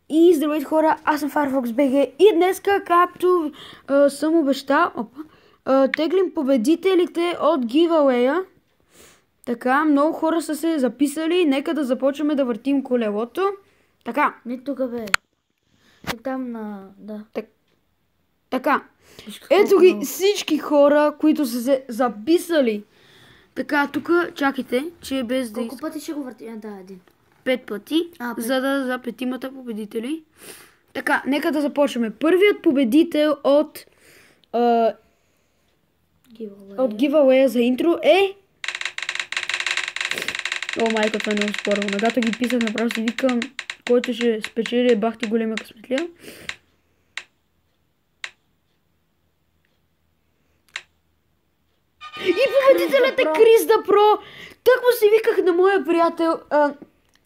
И здравейте хора, аз съм FirefoxBG и днеска, както съм обещал, теглим победителите от giveaway-а. Така, много хора са се записали, нека да започваме да въртим колелото. Така. Не тук бе. Там на... да. Така. Ето ги всички хора, които са се записали. Така, тук чакайте, че без да... Колко пъти ще го въртим? Да, един. 5 пъти, 5. за петимата победители. Така, нека да започваме. Първият победител от giveaway за интро е... О, майка, това не е спорно. Нагато ги писах, направо си викам, който ще спечели бахти големия късметлия. И победителят е Крис да Про. Так му си виках на моя приятел,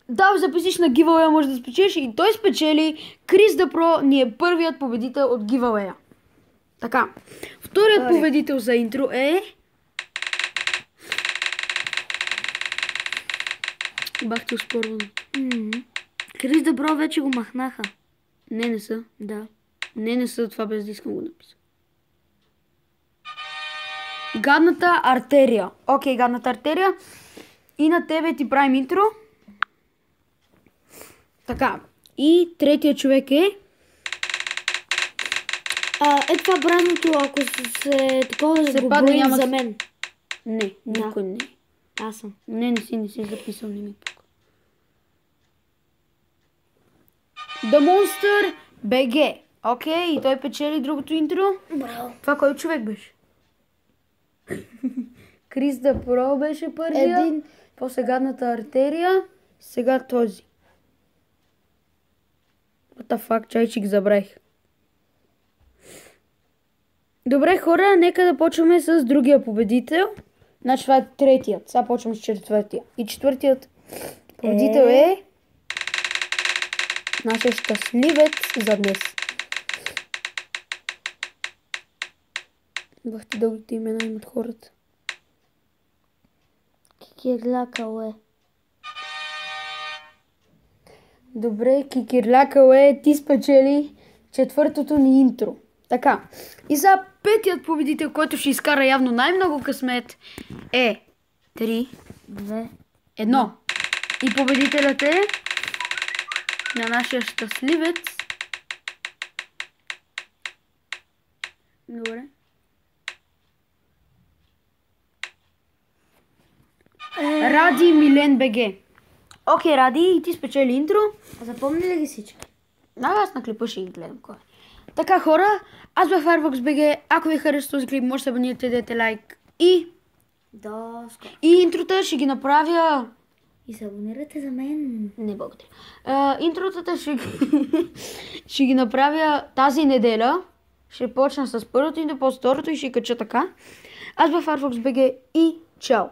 да, записиш на giveaway, може да спечелиш, и той спечели. Крис да Про ни е първият победител от giveaway. Така, вторият победител за интро е... Бах ти успорвано. Крис да Про вече го махнаха. Не са. Да. Не са, това без да искам го написа. Гадната артерия. Окей, гадната артерия. И на тебе ти правим интро. Така. И третия човек е... Това браното, ако се такова се го броим за мен. Не, никой не. Аз съм. Не си записал, не ми пука. The Monster BG. Окей, и той печели другото интро. Браво. Това кой човек беше? Крис да Про беше първия. После гадната артерия. Сега този. What the fuck, чай, че ги забравих. Добре, хора, нека да почваме с другия победител. Значи това е третият. Сега почваме с четвъртия. И четвъртият победител е... нашия щастливец за днес. Бахте дългите имена имат хората. Кикирлякал е. Добре, Кикирлякал е, ти спечели четвъртото ни интро. Така, и за петият победител, който ще изкара явно най-много късмет, е 3, 2, 1. И победителят е на нашия щастливец. Добре. Ради Милен БГ. Окей, Ради, и ти спечели интро. Запомни ли ги всички? Аз на клипа ще ги гледам кой. Така, хора, аз бях FirefoxBG. Ако ви хареса този клип, може да се абонирате, дадете лайк. И интрото ще ги направя... И се абонирате за мен. Не, благодаря. Интротата ще ги направя тази неделя. Ще почна с първото интро, после второто и ще кача така. Аз бях FirefoxBG и чао!